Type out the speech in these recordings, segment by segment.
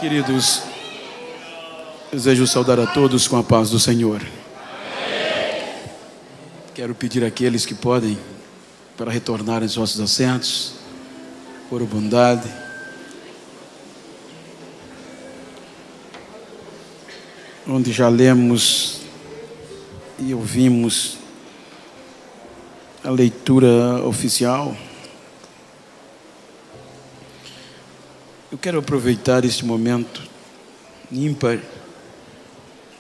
Queridos, desejo saudar a todos com a paz do Senhor. Quero pedir àqueles que podem para retornarem aos vossos assentos, por bondade. Onde já lemos e ouvimos a leitura oficial. Eu quero aproveitar este momento ímpar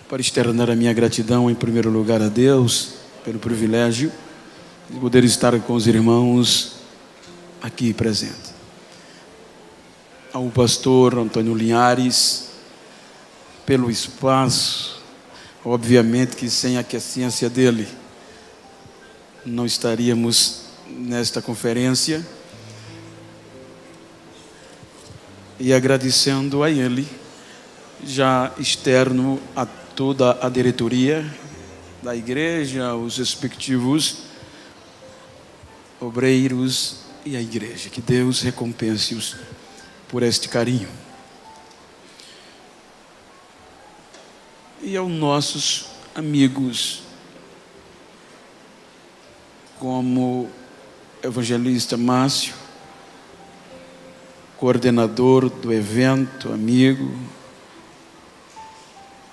para externar a minha gratidão, em primeiro lugar, a Deus, pelo privilégio de poder estar com os irmãos aqui presentes. Ao pastor Antônio Linhares, pelo espaço, obviamente que sem a aquiescência dele, não estaríamos nesta conferência. E agradecendo a ele, já externo a toda a diretoria da igreja, os respectivos obreiros e a igreja. Que Deus recompense-os por este carinho. E aos nossos amigos, como evangelista Márcio, coordenador do evento, amigo,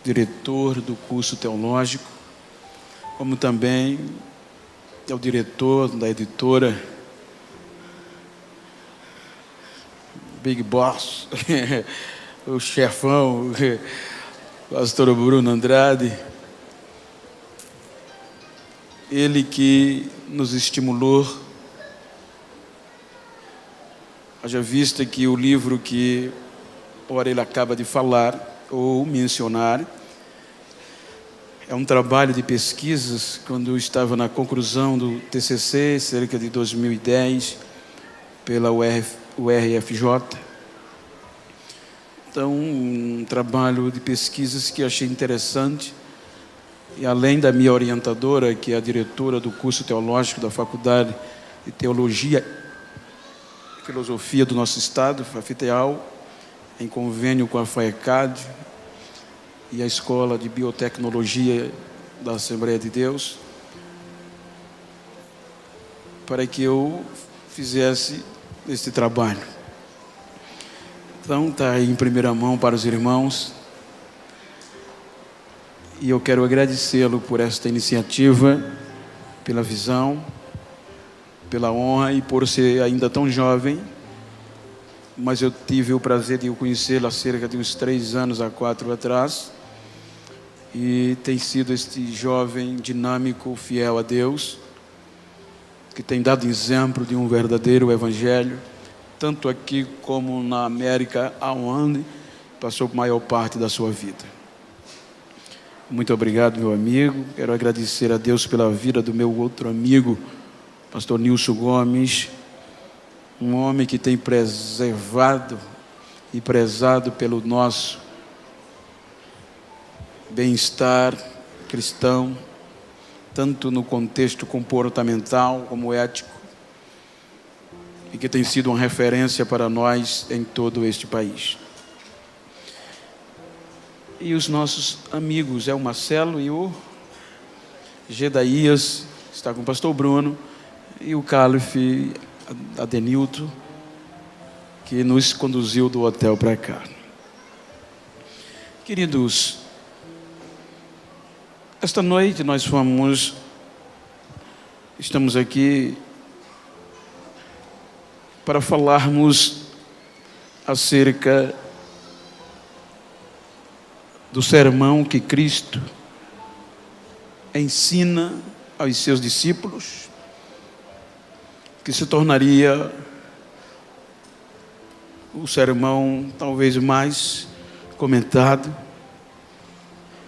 diretor do curso teológico, como também é o diretor da editora Big Boss, o chefão, pastor Bruno Andrade, ele que nos estimulou. Haja vista que o livro que ora ele acaba de falar ou mencionar é um trabalho de pesquisas quando eu estava na conclusão do TCC, cerca de 2010, pela URFJ. Então, um trabalho de pesquisas que eu achei interessante, e além da minha orientadora, que é a diretora do curso teológico da Faculdade de Teologia e Filosofia do nosso estado, FAFITEAL, em convênio com a FAECAD e a Escola de Biotecnologia da Assembleia de Deus, para que eu fizesse este trabalho. Então, está aí em primeira mão para os irmãos, e eu quero agradecê-lo por esta iniciativa, pela visão, pela honra e por ser ainda tão jovem, mas eu tive o prazer de o conhecê-lo há cerca de uns 3 anos a 4 atrás, e tem sido este jovem dinâmico, fiel a Deus, que tem dado exemplo de um verdadeiro evangelho, tanto aqui como na América, aonde passou a maior parte da sua vida. Muito obrigado, meu amigo. Quero agradecer a Deus pela vida do meu outro amigo, pastor Nilson Gomes, um homem que tem preservado e prezado pelo nosso bem-estar cristão, tanto no contexto comportamental como ético, e que tem sido uma referência para nós em todo este país. E os nossos amigos, é o Marcelo e o Gedaías, está com o pastor Bruno, e o Calife Adenilton, que nos conduziu do hotel para cá. Queridos, esta noite nós estamos aqui para falarmos acerca do sermão que Cristo ensina aos seus discípulos, que se tornaria o sermão talvez mais comentado,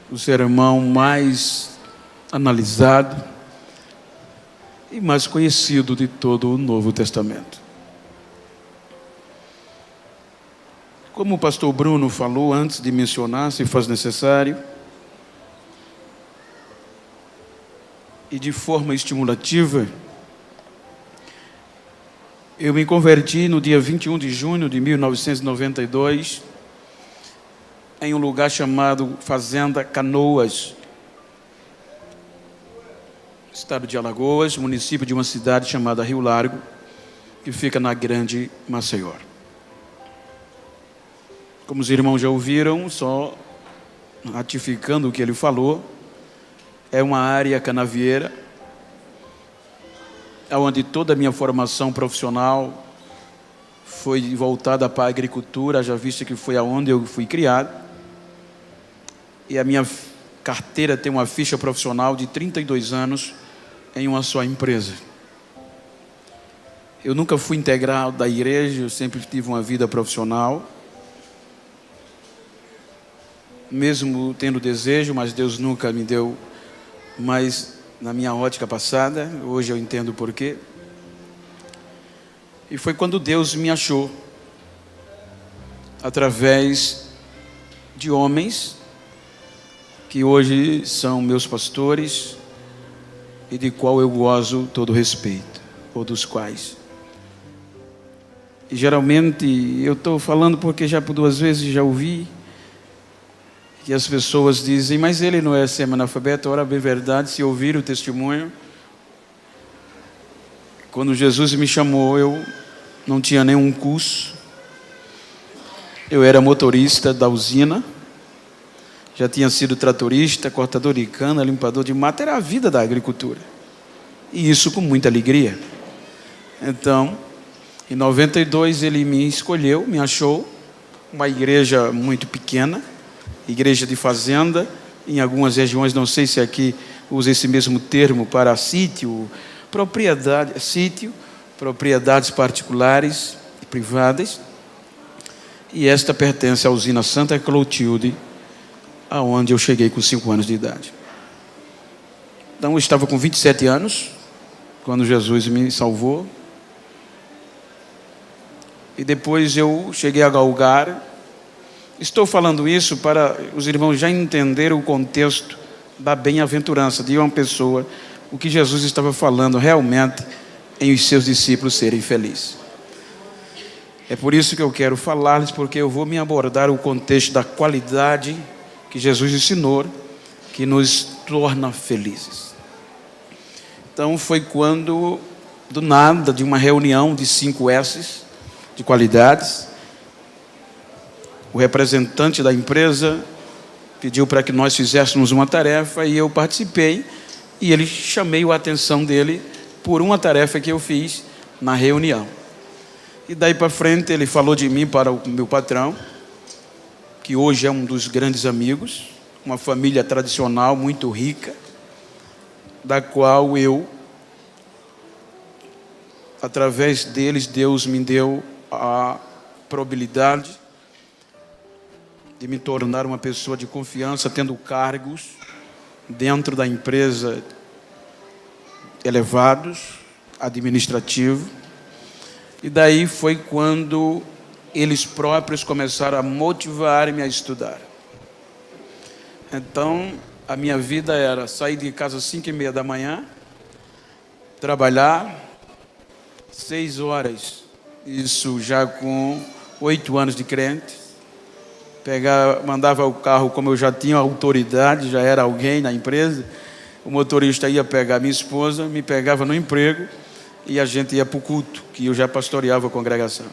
o sermão mais analisado e mais conhecido de todo o Novo Testamento. Como o pastor Bruno falou antes de mencionar, se faz necessário, e de forma estimulativa, eu me converti no dia 21 de junho de 1992 em um lugar chamado Fazenda Canoas, estado de Alagoas, município de uma cidade chamada Rio Largo, que fica na Grande Maceió. Como os irmãos já ouviram, só ratificando o que ele falou, é uma área canavieira, onde toda a minha formação profissional foi voltada para a agricultura, já visto que foi aonde eu fui criado. E a minha carteira tem uma ficha profissional de 32 anos em uma só empresa. Eu nunca fui integrado da igreja, eu sempre tive uma vida profissional, mesmo tendo desejo, mas Deus nunca me deu mais na minha ótica passada. Hoje eu entendo o porquê. E foi quando Deus me achou, através de homens que hoje são meus pastores e de qual eu gozo todo respeito, ou dos quais. E geralmente eu estou falando porque já por 2 vezes já ouvi que as pessoas dizem, mas ele não é semi-analfabeto. Ora, bem verdade, se ouvir o testemunho, quando Jesus me chamou, eu não tinha nenhum curso, eu era motorista da usina, já tinha sido tratorista, cortador de cana, limpador de mato, era a vida da agricultura, e isso com muita alegria. Então, em 92 ele me escolheu, me achou, uma igreja muito pequena, igreja de fazenda, em algumas regiões, não sei se aqui usa esse mesmo termo para sítio, propriedades particulares e privadas, e esta pertence à usina Santa Clotilde, aonde eu cheguei com 5 anos de idade. Então eu estava com 27 anos, quando Jesus me salvou, e depois eu cheguei a galgar. Estou falando isso para os irmãos já entenderem o contexto da bem-aventurança de uma pessoa, o que Jesus estava falando realmente em os seus discípulos serem felizes. É por isso que eu quero falar-lhes, porque eu vou me abordar o contexto da qualidade que Jesus ensinou, que nos torna felizes. Então foi quando, do nada, de uma reunião de 5 S's, de qualidades, o representante da empresa pediu para que nós fizéssemos uma tarefa e eu participei, e ele chamei a atenção dele por uma tarefa que eu fiz na reunião. E daí para frente ele falou de mim para o meu patrão, que hoje é um dos grandes amigos, uma família tradicional muito rica, da qual eu, através deles, Deus me deu a probabilidade de me tornar uma pessoa de confiança, tendo cargos dentro da empresa elevados, administrativo. E daí foi quando eles próprios começaram a motivar-me a estudar. Então, a minha vida era sair de casa às 5h30 da manhã, trabalhar 6 horas, isso já com 8 anos de crente. Mandava o carro, como eu já tinha autoridade, já era alguém na empresa, o motorista ia pegar minha esposa, me pegava no emprego e a gente ia para o culto, que eu já pastoreava a congregação.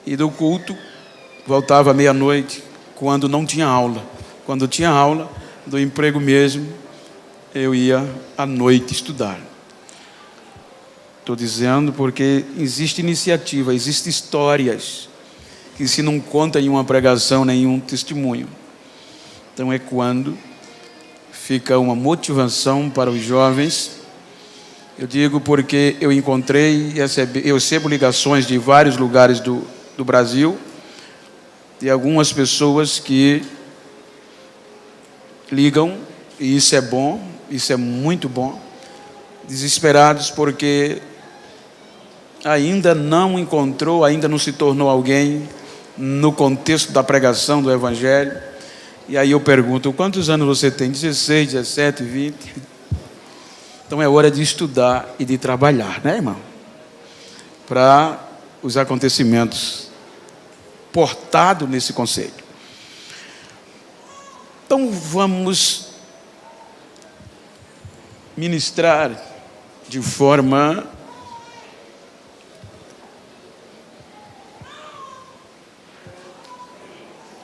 E do culto, voltava à meia-noite, quando não tinha aula. Quando tinha aula, do emprego mesmo, eu ia à noite estudar. Estou dizendo porque existe iniciativa, existem histórias que se não conta em uma pregação, nenhum testemunho. Então é quando fica uma motivação para os jovens. Eu digo porque eu encontrei, eu recebo ligações de vários lugares do Brasil, de algumas pessoas que ligam, e isso é bom, isso é muito bom, desesperados porque ainda não encontrou, ainda não se tornou alguém no contexto da pregação do Evangelho. E aí eu pergunto, quantos anos você tem? 16, 17, 20? Então é hora de estudar e de trabalhar, né, irmão? Para os acontecimentos portados nesse conceito. Então vamos ministrar de forma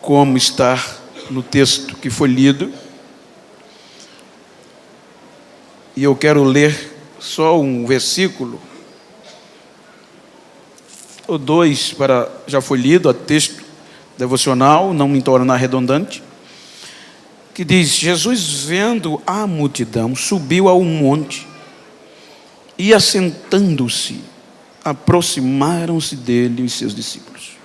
como está no texto que foi lido. E eu quero ler só um versículo ou dois, já foi lido, o texto devocional, não me tornar redundante, que diz: Jesus, vendo a multidão, subiu a um monte e, assentando-se, aproximaram-se dele os seus discípulos.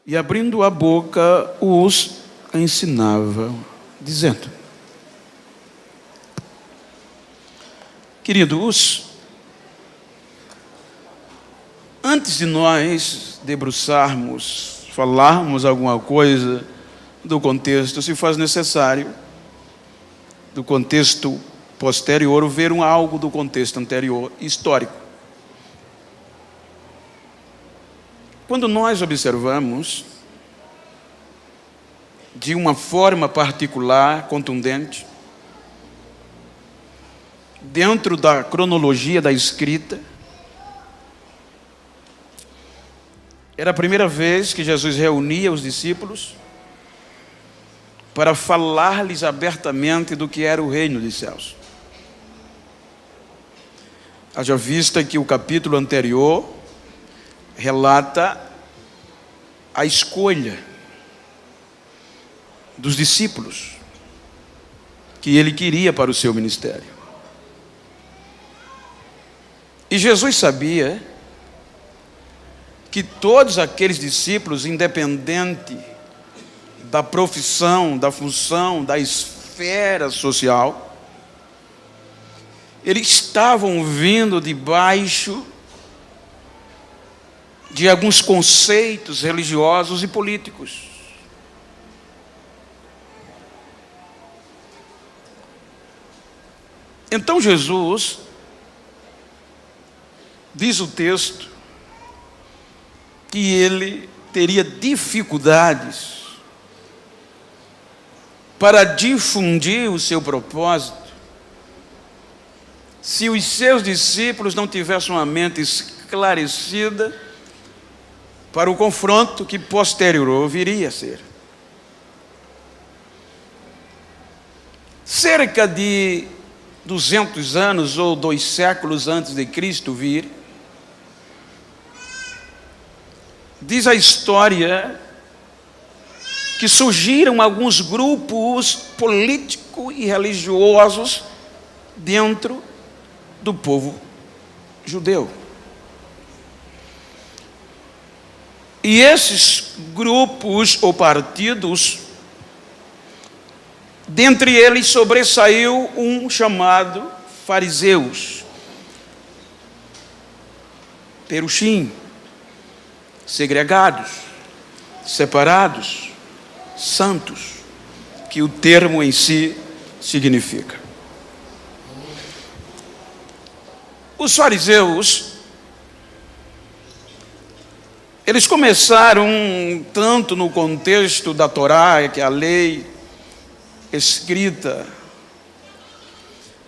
E, abrindo a boca, os ensinava, dizendo: queridos, antes de nós debruçarmos, falarmos alguma coisa do contexto, se faz necessário, do contexto posterior, ver algo do contexto anterior, histórico. Quando nós observamos, de uma forma particular, contundente, dentro da cronologia da escrita, era a primeira vez que Jesus reunia os discípulos para falar-lhes abertamente do que era o reino dos céus. Haja vista que o capítulo anterior relata a escolha dos discípulos que ele queria para o seu ministério. E Jesus sabia que todos aqueles discípulos, independente da profissão, da função, da esfera social, eles estavam vindo debaixo de alguns conceitos religiosos e políticos. Então Jesus, diz o texto, que ele teria dificuldades para difundir o seu propósito se os seus discípulos não tivessem uma mente esclarecida para o confronto que posterior viria a ser. Cerca de 200 anos ou 2 séculos antes de Cristo vir, diz a história que surgiram alguns grupos políticos e religiosos dentro do povo judeu. E esses grupos ou partidos, dentre eles sobressaiu um chamado fariseus, perushim, segregados, separados, santos, que o termo em si significa. Os fariseus, eles começaram tanto no contexto da Torá, que é a lei escrita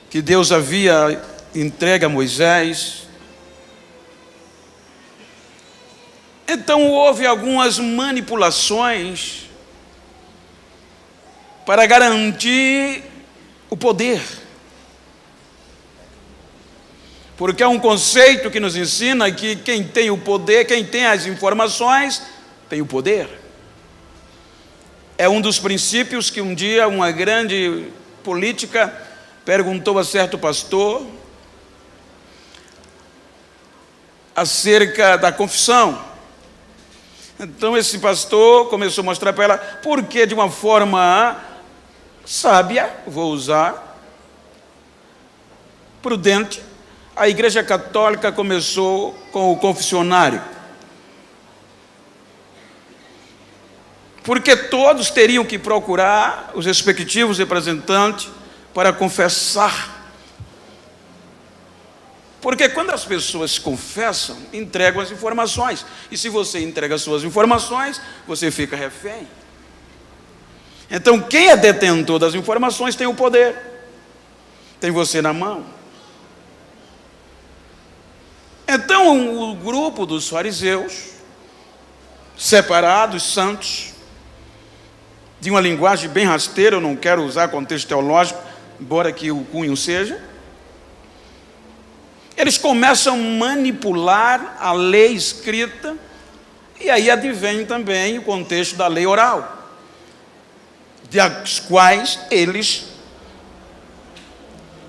que Deus havia entregue a Moisés. Então houve algumas manipulações para garantir o poder. Porque é um conceito que nos ensina que quem tem o poder, quem tem as informações, tem o poder. É um dos princípios que um dia uma grande política perguntou a certo pastor acerca da confissão. Então esse pastor começou a mostrar para ela por que, de uma forma sábia, vou usar, prudente, a Igreja Católica começou com o confessionário. Porque todos teriam que procurar os respectivos representantes para confessar. Porque quando as pessoas confessam, entregam as informações. E se você entrega as suas informações, você fica refém. Então, quem é detentor das informações tem o poder, tem você na mão. Então, o grupo dos fariseus, separados, santos, de uma linguagem bem rasteira, eu não quero usar contexto teológico, embora que o cunho seja, eles começam a manipular a lei escrita, e aí advém também o contexto da lei oral, das quais eles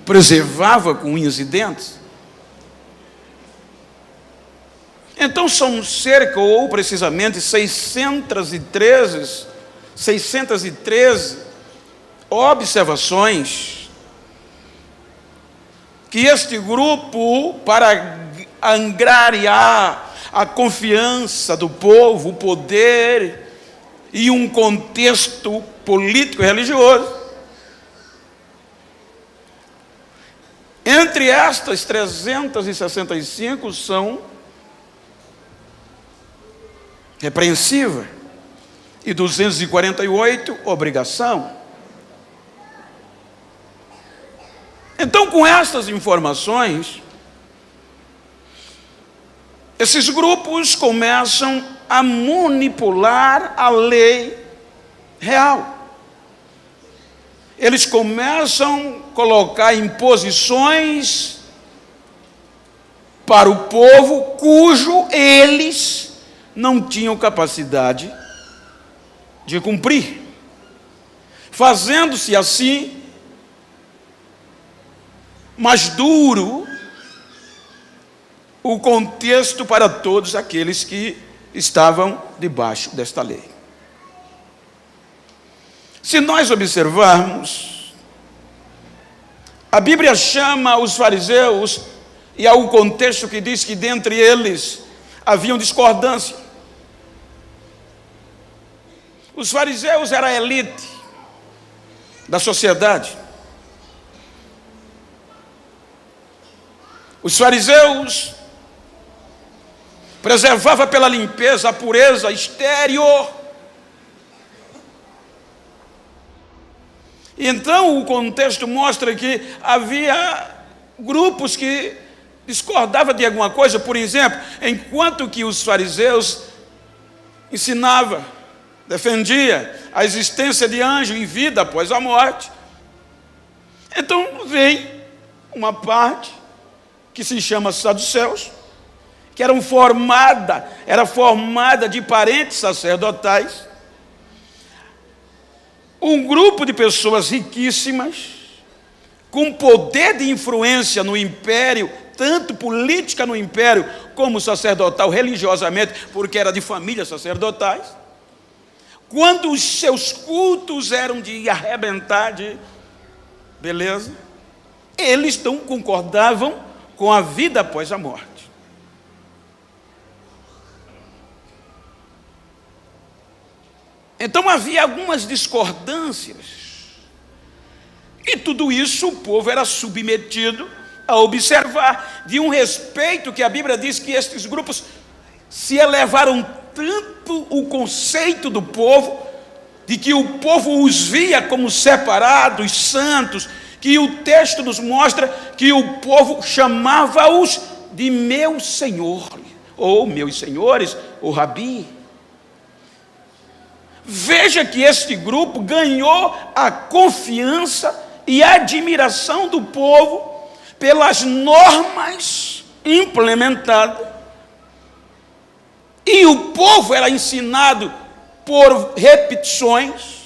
preservavam com unhas e dentes. Então são cerca, ou precisamente 613 observações que este grupo, para angariar a confiança do povo, o poder e um contexto político e religioso, entre estas 365 são repreensiva e 248 obrigação. Então, com estas informações, esses grupos começam a manipular a lei real. Eles começam a colocar imposições para o povo cujo eles não tinham capacidade de cumprir, fazendo-se assim mais duro o contexto para todos aqueles que estavam debaixo desta lei. Se nós observarmos, a Bíblia chama os fariseus, e há um contexto que diz que dentre eles haviam discordância. Os fariseus eram a elite da sociedade. Os fariseus preservavam pela limpeza, a pureza exterior. Então o contexto mostra que havia grupos que discordavam de alguma coisa. Por exemplo, enquanto que os fariseus ensinavam, defendia a existência de anjo e vida após a morte, então vem uma parte que se chama saduceus, que era formada de parentes sacerdotais, um grupo de pessoas riquíssimas, com poder de influência no império, tanto política no império, como sacerdotal religiosamente, porque era de famílias sacerdotais. Quando os seus cultos eram de arrebentar, de beleza, eles não concordavam com a vida após a morte. Então havia algumas discordâncias, e tudo isso o povo era submetido a observar, de um respeito que a Bíblia diz que estes grupos se elevaram tanto o conceito do povo, de que o povo os via como separados, santos, que o texto nos mostra que o povo chamava-os de meu Senhor, ou meus senhores, ou Rabi. Veja que este grupo ganhou a confiança e a admiração do povo pelas normas implementadas, e o povo era ensinado por repetições.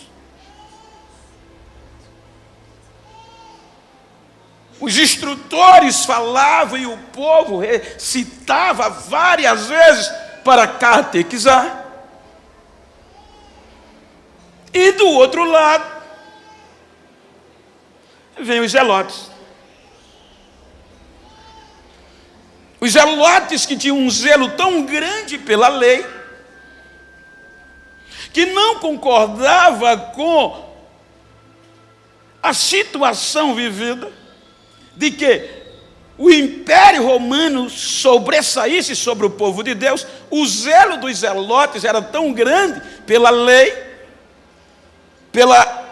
Os instrutores falavam e o povo recitava várias vezes para catequizar. E do outro lado, vem os zelotes. Os zelotes que tinham um zelo tão grande pela lei, que não concordava com a situação vivida, de que o Império Romano sobressaísse sobre o povo de Deus. O zelo dos zelotes era tão grande pela lei,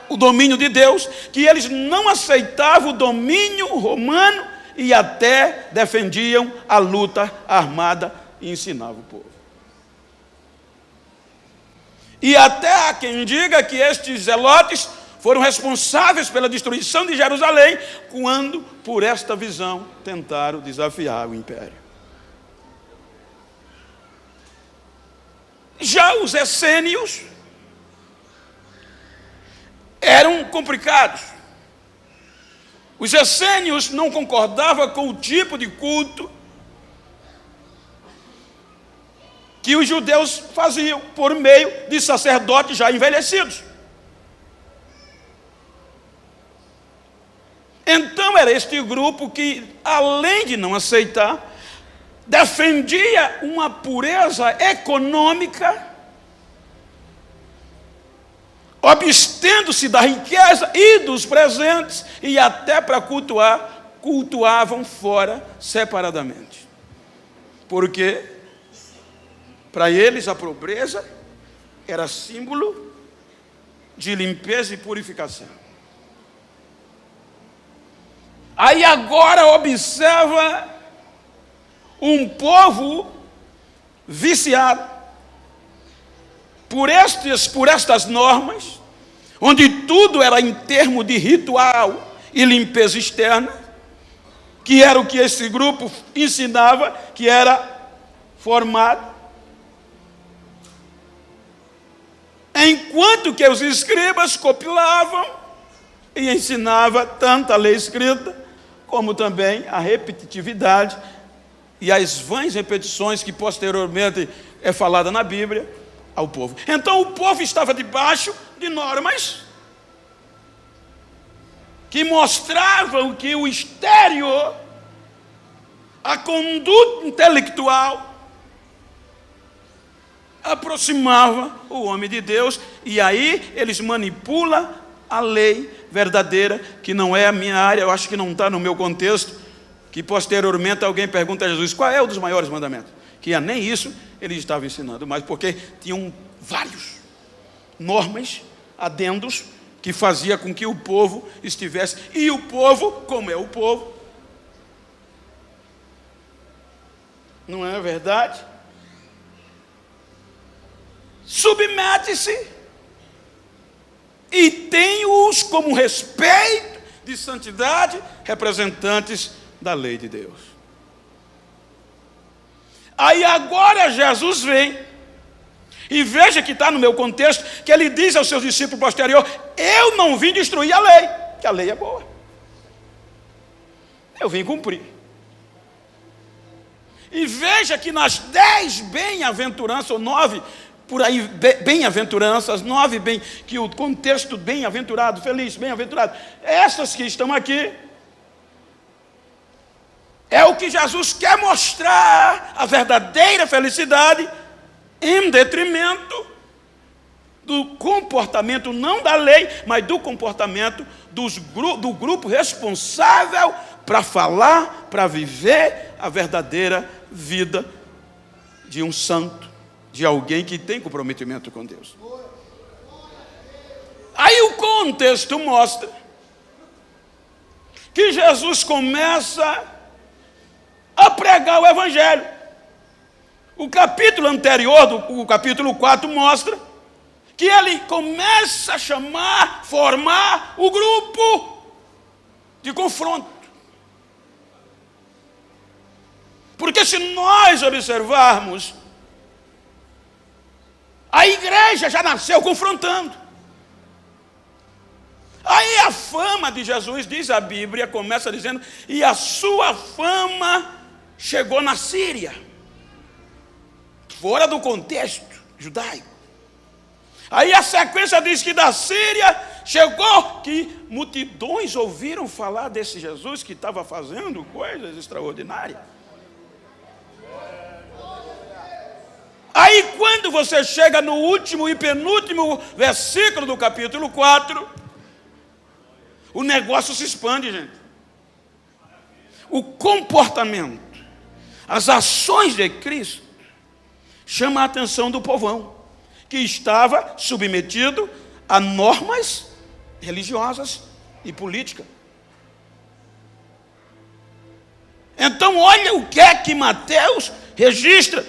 o domínio de Deus, que eles não aceitavam o domínio romano e até defendiam a luta armada e ensinavam o povo. E até há quem diga que estes zelotes foram responsáveis pela destruição de Jerusalém, quando, por esta visão, tentaram desafiar o império. Já os essênios eram complicados. Os essênios não concordavam com o tipo de culto que os judeus faziam por meio de sacerdotes já envelhecidos. Então era este grupo que, além de não aceitar, defendia uma pureza econômica, abstendo-se da riqueza e dos presentes, e até para cultuar, cultuavam fora separadamente. Porque para eles a pobreza era símbolo de limpeza e purificação. Aí agora observa um povo viciado por estas normas, onde tudo era em termos de ritual e limpeza externa, que era o que esse grupo ensinava, que era formado. Enquanto que os escribas compilavam e ensinavam tanto a lei escrita, como também a repetitividade e as vãs repetições que posteriormente é falada na Bíblia ao povo. Então o povo estava debaixo de normas que mostravam que o exterior, a conduta intelectual, aproximava o homem de Deus, e aí eles manipulam a lei verdadeira, que não é a minha área, eu acho que não está no meu contexto, que posteriormente alguém pergunta a Jesus, qual é o dos maiores mandamentos? Que nem isso ele estava ensinando, mas porque tinham vários normas, adendos, que fazia com que o povo estivesse, e o povo, como é o povo, não é verdade? Submete-se e tem-os como respeito de santidade, representantes da lei de Deus. Aí agora Jesus vem, e veja que está no meu contexto, que ele diz aos seus discípulos posterior, eu não vim destruir a lei, que a lei é boa. Eu vim cumprir. E veja que nas 10 bem-aventuranças, ou 9, por aí, bem-aventuranças, 9 bem, que o contexto bem-aventurado, feliz, bem-aventurado, essas que estão aqui, é o que Jesus quer mostrar, a verdadeira felicidade, em detrimento do comportamento, não da lei, mas do comportamento do grupo responsável para falar, para viver a verdadeira vida de um santo, de alguém que tem comprometimento com Deus. Aí o contexto mostra que Jesus começa a pregar o Evangelho. O capítulo anterior, o capítulo 4, mostra que ele começa a chamar, formar o grupo de confronto. Porque se nós observarmos, a igreja já nasceu confrontando. Aí a fama de Jesus, diz a Bíblia, começa dizendo, e a sua fama chegou na Síria, fora do contexto judaico. Aí a sequência diz que da Síria chegou que multidões ouviram falar desse Jesus que estava fazendo coisas extraordinárias. Aí quando você chega no último e penúltimo versículo do capítulo 4, o negócio se expande, gente. O comportamento, as ações de Cristo chama a atenção do povão, que estava submetido a normas religiosas e políticas. Então, olha o que é que Mateus registra.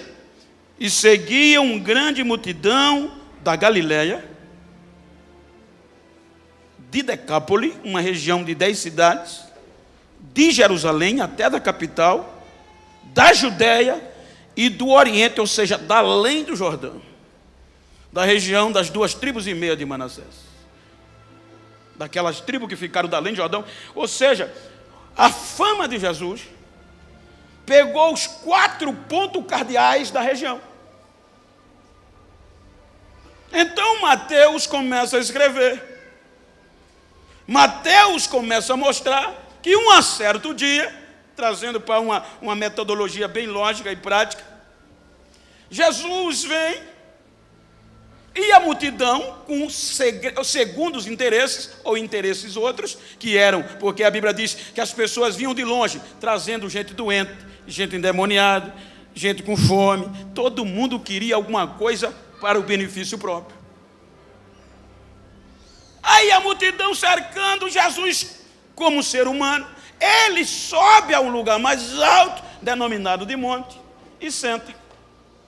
E seguia uma grande multidão da Galiléia, de Decápole, uma região de 10 cidades, de Jerusalém até da capital, da Judéia e do Oriente, ou seja, da além do Jordão, da região das 2,5 tribos de Manassés, daquelas tribos que ficaram da além do Jordão. Ou seja, a fama de Jesus pegou os 4 pontos cardeais da região. Então Mateus começa a escrever. Mateus começa a mostrar que um certo dia, trazendo para uma metodologia bem lógica e prática, Jesus vem e a multidão, segundo os interesses, ou interesses outros, que eram, porque a Bíblia diz que as pessoas vinham de longe, trazendo gente doente, gente endemoniada, gente com fome, todo mundo queria alguma coisa para o benefício próprio. Aí a multidão cercando Jesus como ser humano, ele sobe a um lugar mais alto, denominado de monte, e senta.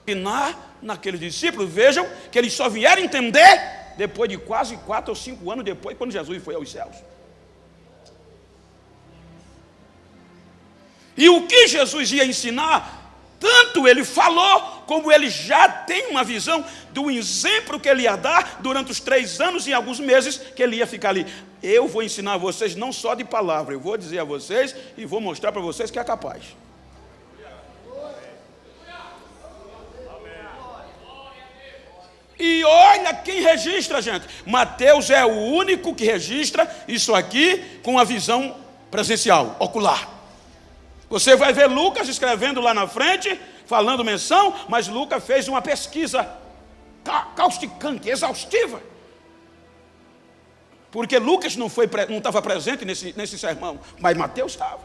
E naqueles discípulos, vejam que eles só vieram entender depois de quase 4 ou 5 anos depois, quando Jesus foi aos céus. E o que Jesus ia ensinar, tanto ele falou, como ele já tem uma visão do exemplo que ele ia dar durante os 3 anos e alguns meses que ele ia ficar ali. Eu vou ensinar a vocês não só de palavra, eu vou dizer a vocês e vou mostrar para vocês que é capaz. E olha quem registra, gente. Mateus é o único que registra isso aqui com a visão presencial, ocular. Você vai ver Lucas escrevendo lá na frente, falando menção, mas Lucas fez uma pesquisa causticante, exaustiva. Porque Lucas não estava presente nesse sermão, mas Mateus estava.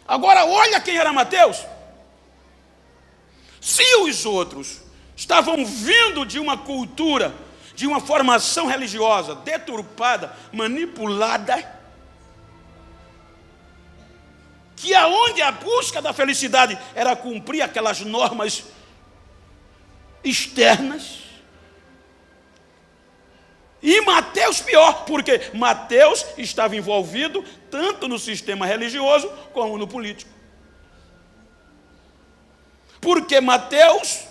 Agora olha quem era Mateus. Se os outros estavam vindo de uma cultura, de uma formação religiosa deturpada, manipulada, que aonde a busca da felicidade era cumprir aquelas normas externas. E Mateus pior, porque Mateus estava envolvido tanto no sistema religioso como no político. Porque Mateus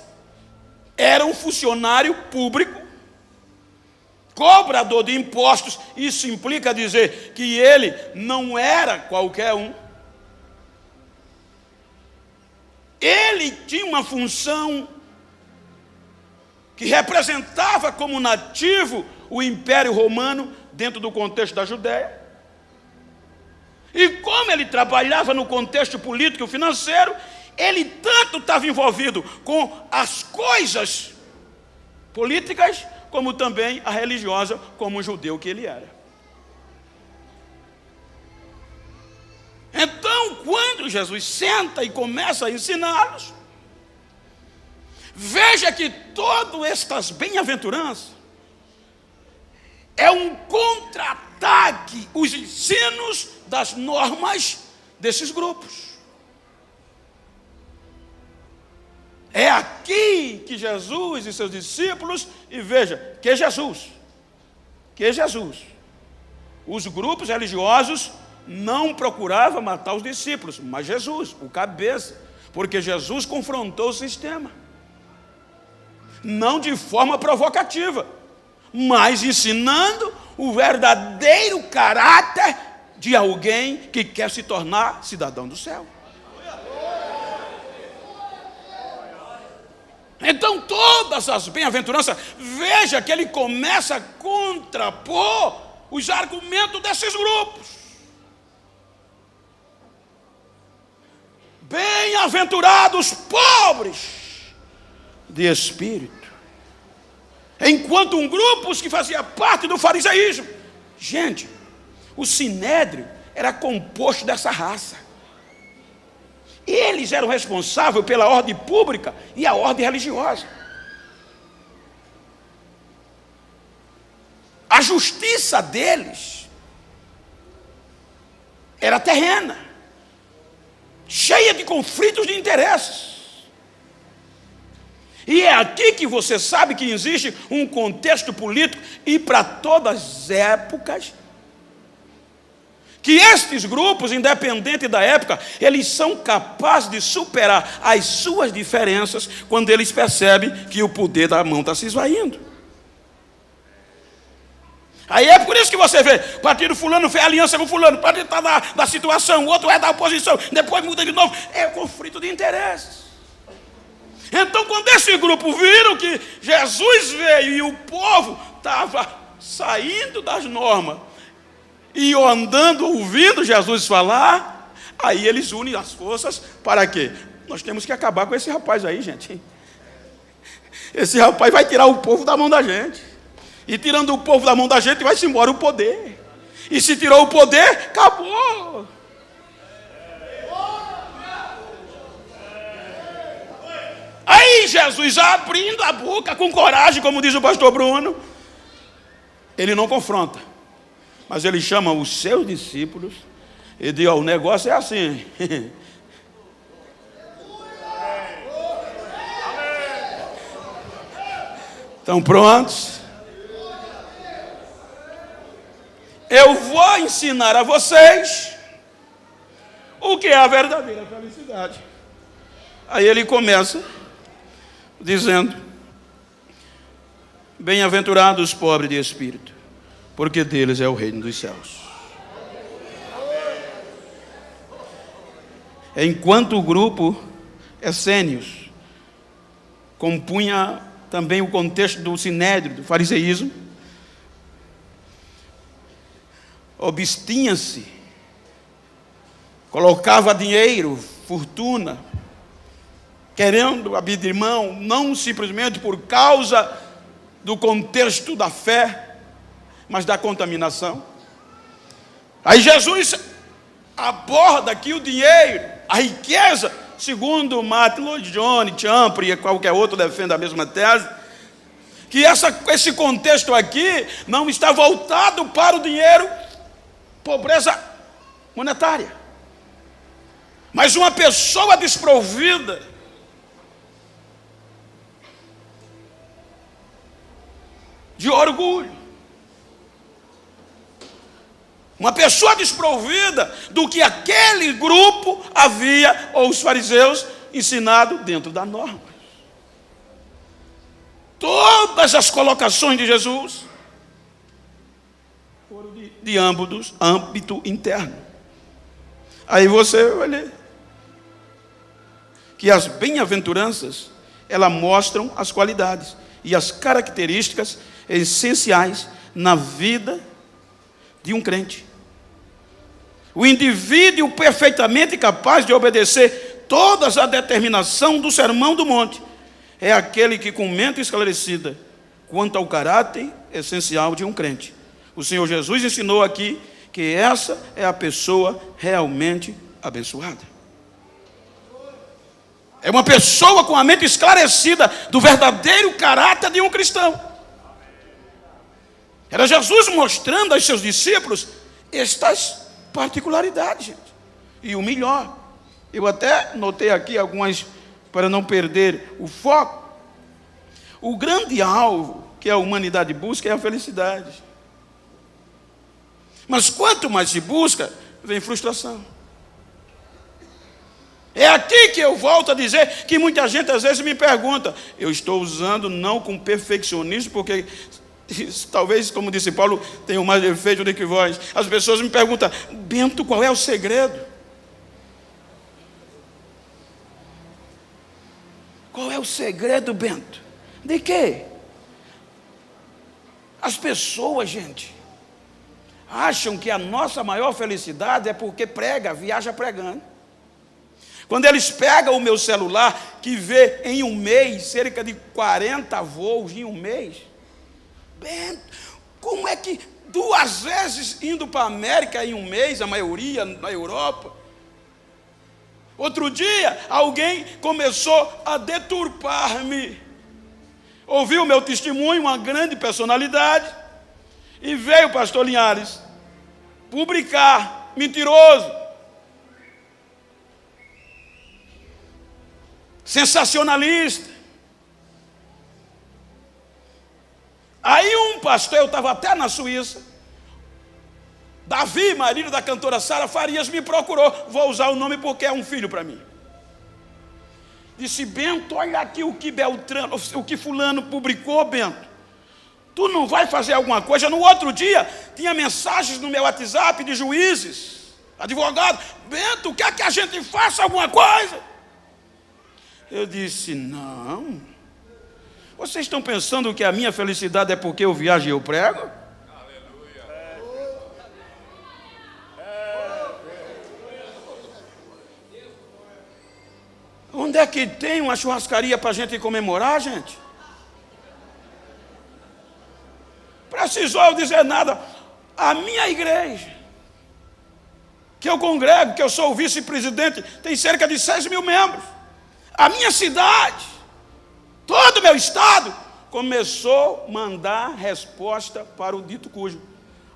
era um funcionário público, cobrador de impostos. Isso implica dizer que ele não era qualquer um. Ele tinha uma função que representava como nativo o Império Romano dentro do contexto da Judéia. E como ele trabalhava no contexto político e financeiro, ele tanto estava envolvido com as coisas políticas, como também a religiosa, como o judeu que ele era. Então, quando Jesus senta e começa a ensiná-los, veja que todas estas bem-aventuranças é um contra-ataque, os ensinos das normas desses grupos. É aqui que Jesus e seus discípulos, e veja, que Jesus, os grupos religiosos não procuravam matar os discípulos, mas Jesus, o cabeça, porque Jesus confrontou o sistema, não de forma provocativa, mas ensinando o verdadeiro caráter de alguém que quer se tornar cidadão do céu. Então todas as bem-aventuranças, veja que ele começa a contrapor os argumentos desses grupos. Bem-aventurados pobres de espírito. Enquanto um grupo que fazia parte do fariseísmo. Gente, o sinédrio era composto dessa raça. Eles eram responsáveis pela ordem pública e a ordem religiosa. A justiça deles era terrena, cheia de conflitos de interesses. E é aqui que você sabe que existe um contexto político, e para todas as épocas, que estes grupos, independente da época, eles são capazes de superar as suas diferenças quando eles percebem que o poder da mão está se esvaindo. Aí é por isso que você vê, o partido fulano fez aliança com fulano, o partido está da situação, o outro é da oposição, depois muda de novo, é conflito de interesses. Então, quando esse grupo viram que Jesus veio e o povo estava saindo das normas e andando, ouvindo Jesus falar, aí eles unem as forças para quê? Nós temos que acabar com esse rapaz aí, gente. Esse rapaz vai tirar o povo da mão da gente. E tirando o povo da mão da gente, vai-se embora o poder. E se tirou o poder, acabou. Aí Jesus, abrindo a boca com coragem, como diz o pastor Bruno, ele não confronta, mas ele chama os seus discípulos e diz: o negócio é assim. Estão prontos? Eu vou ensinar a vocês o que é a verdadeira felicidade. Aí ele começa dizendo: bem-aventurados os pobres de espírito, porque deles é o reino dos céus. Enquanto o grupo essênios compunha também o contexto do sinédrio, do fariseísmo, obstinha-se, colocava dinheiro, fortuna, querendo abrir mão, não simplesmente por causa do contexto da fé, mas da contaminação. Aí Jesus aborda aqui o dinheiro, a riqueza, segundo Martin Lloyd Jones, Champre e qualquer outro defende a mesma tese, que esse contexto aqui não está voltado para o dinheiro, pobreza monetária, mas uma pessoa desprovida de orgulho, uma pessoa desprovida do que aquele grupo havia, ou os fariseus, ensinado dentro da norma. Todas as colocações de Jesus foram de âmbito interno. Aí você vai ler que as bem-aventuranças, elas mostram as qualidades e as características essenciais na vida de um crente. O indivíduo perfeitamente capaz de obedecer todas a determinação do Sermão do Monte é aquele que com mente esclarecida quanto ao caráter essencial de um crente. O Senhor Jesus ensinou aqui que essa é a pessoa realmente abençoada. É uma pessoa com a mente esclarecida do verdadeiro caráter de um cristão. Era Jesus mostrando aos seus discípulos estas particularidades, gente. E o melhor, eu até notei aqui algumas, para não perder o foco. O grande alvo que a humanidade busca é a felicidade. Mas quanto mais se busca, vem frustração. É aqui que eu volto a dizer que muita gente às vezes me pergunta, eu estou usando não com perfeccionismo, porque talvez, como disse Paulo, tenho mais defeito do que vós. As pessoas me perguntam: Bento, qual é o segredo? Qual é o segredo, Bento? De quê? As pessoas, gente, acham que a nossa maior felicidade é porque viaja pregando. Quando eles pegam o meu celular, que vê em um mês cerca de 40 voos em um mês, Bento, como é que 2 vezes indo para a América em um mês, a maioria na Europa? Outro dia, alguém começou a deturpar-me. Ouviu o meu testemunho, uma grande personalidade, E veio o pastor Linhares publicar, mentiroso, sensacionalista. Aí um pastor, eu estava até na Suíça, Davi, marido da cantora Sara Farias, me procurou. Vou usar o nome porque é um filho para mim. Disse: Bento, olha aqui o que Beltrano, o que fulano publicou, Bento. Tu não vai fazer alguma coisa? No outro dia, tinha mensagens no meu WhatsApp de juízes, advogados. Bento, quer que a gente faça alguma coisa? Eu disse: não. Vocês estão pensando que a minha felicidade é porque eu viajo e eu prego? Onde é que tem uma churrascaria para a gente comemorar, gente? Precisou eu dizer nada. A minha igreja, que eu congrego, que eu sou o vice-presidente, tem cerca de 6 mil membros. A minha cidade, todo o meu estado, começou a mandar resposta para o dito cujo.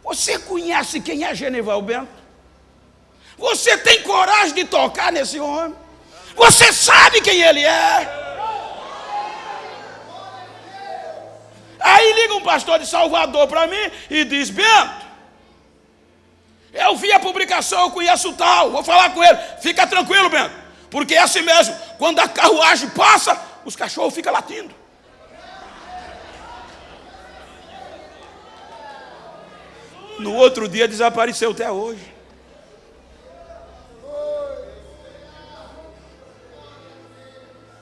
Você conhece quem é Genival Bento? Você tem coragem de tocar nesse homem? Você sabe quem ele é? Aí liga um pastor de Salvador para mim e diz: Bento, eu vi a publicação, eu conheço o tal, vou falar com ele. Fica tranquilo, Bento, porque é assim mesmo. Quando a carruagem passa, os cachorros ficam latindo. No outro dia desapareceu até hoje.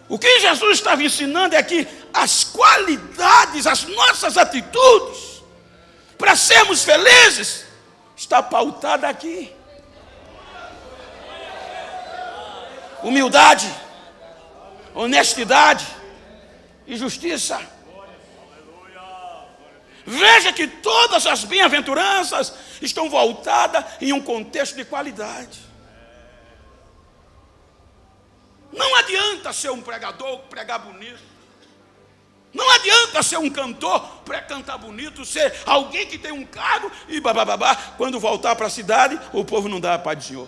O que Jesus estava ensinando é que as qualidades, as nossas atitudes, para sermos felizes, está pautada aqui. Humildade, honestidade e justiça. Veja que todas as bem-aventuranças estão voltadas em um contexto de qualidade. Não adianta ser um pregador, pregar bonito. Não adianta ser um cantor, cantar bonito, ser alguém que tem um cargo e bababá. Quando voltar para a cidade, o povo não dá a paz do Senhor.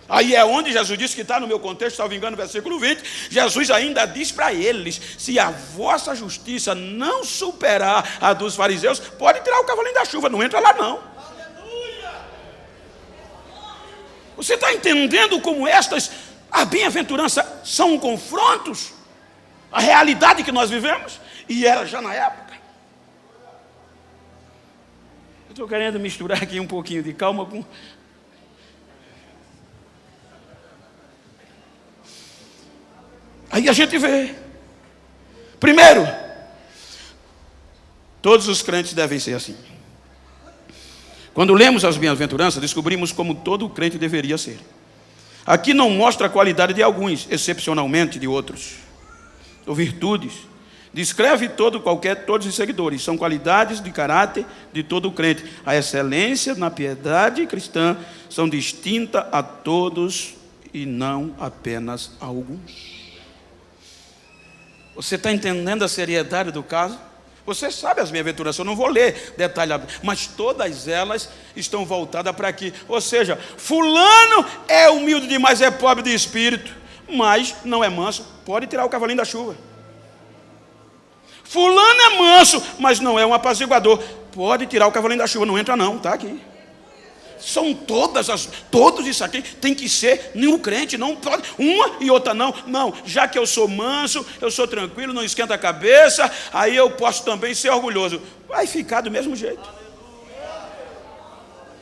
Aí é onde Jesus disse, que está no meu contexto, salvo engano, versículo 20, Jesus ainda diz para eles: se a vossa justiça não superar a dos fariseus, pode tirar o cavalinho da chuva, não entra lá não. Você está entendendo como a bem-aventurança são confrontos? A realidade que nós vivemos? E era já na época. Eu estou querendo misturar aqui um pouquinho de calma com... Aí a gente vê. Primeiro, todos os crentes devem ser assim. Quando lemos as bem-aventuranças, descobrimos como todo crente deveria ser. Aqui não mostra a qualidade de alguns, excepcionalmente de outros, ou virtudes. Descreve todos os seguidores. São qualidades de caráter de todo crente. A excelência na piedade cristã são distintas a todos e não apenas a alguns. Você está entendendo a seriedade do caso? Você sabe as bem-aventuranças, eu não vou ler detalhadamente, mas todas elas estão voltadas para aqui. Ou seja, fulano é humilde demais, é pobre de espírito, mas não é manso, pode tirar o cavalinho da chuva. Fulano é manso, mas não é um apaziguador, pode tirar o cavalinho da chuva, não entra não, está aqui. São todos isso aqui tem que ser nenhum crente, não pode, uma e outra não. Não, já que eu sou manso, eu sou tranquilo, não esquenta a cabeça, aí eu posso também ser orgulhoso. Vai ficar do mesmo jeito.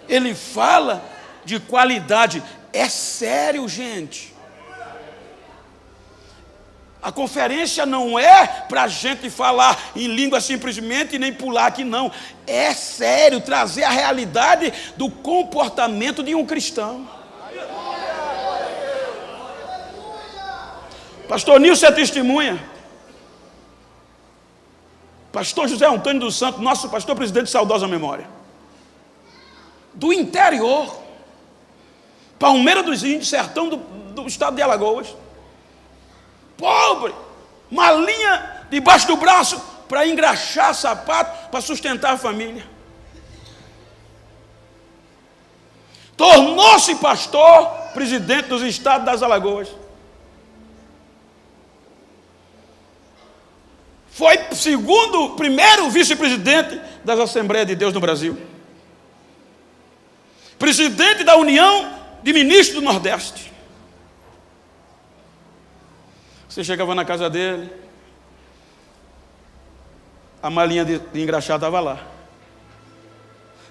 Ele fala de qualidade, é sério, gente. A conferência não é para a gente falar em língua simplesmente e nem pular aqui, não. É sério, trazer a realidade do comportamento de um cristão. Pastor Nilson é testemunha. Pastor José Antônio dos Santos, nosso pastor presidente de saudosa memória. Do interior, Palmeira dos Índios, sertão do estado de Alagoas. Pobre, uma linha debaixo do braço para engraxar sapato, para sustentar a família. Tornou-se pastor, presidente dos estados das Alagoas. Foi primeiro vice-presidente das Assembleias de Deus no Brasil. Presidente da União de Ministros do Nordeste. Você chegava na casa dele, a malinha de engraxar estava lá.